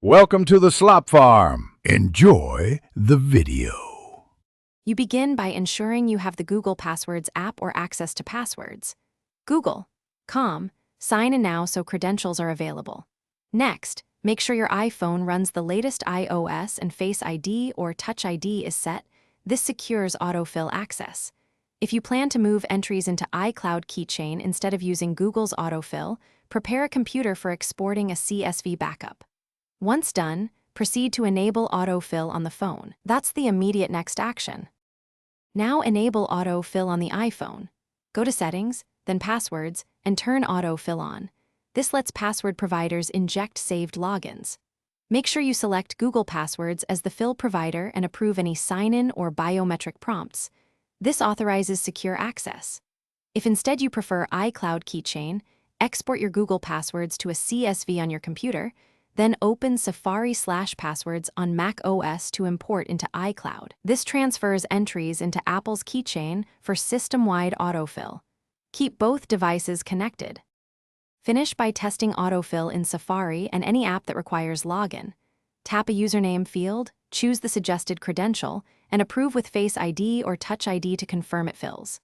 Welcome to the Slop Farm. Enjoy the video. You begin by ensuring you have the Google Passwords app or access to passwords. Google.com, sign in now so credentials are available. Next, make sure your iPhone runs the latest iOS and Face ID or Touch ID is set. This secures autofill access. If you plan to move entries into iCloud Keychain instead of using Google's autofill, prepare a computer for exporting a CSV backup. Once done, proceed to enable autofill on the phone. That's the immediate next action. Now enable autofill on the iPhone. Go to Settings, then Passwords, and turn autofill on. This lets password providers inject saved logins. Make sure you select Google Passwords as the fill provider and approve any sign-in or biometric prompts. This authorizes secure access. If instead you prefer iCloud Keychain, export your Google Passwords to a CSV on your computer, then open Safari/Passwords on Mac OS to import into iCloud. This transfers entries into Apple's Keychain for system-wide autofill. Keep both devices connected. Finish by testing autofill in Safari and any app that requires login. Tap a username field, choose the suggested credential, and approve with Face ID or Touch ID to confirm it fills.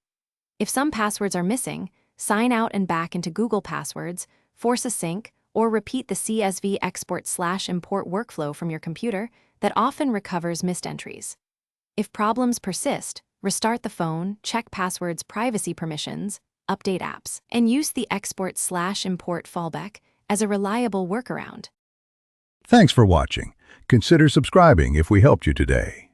If some passwords are missing, sign out and back into Google Passwords, force a sync, or repeat the CSV export/import workflow from your computer that often recovers missed entries. If problems persist, restart the phone, check passwords privacy permissions, update apps, and use the export/import fallback as a reliable workaround. Thanks for watching. Consider subscribing if we helped you today.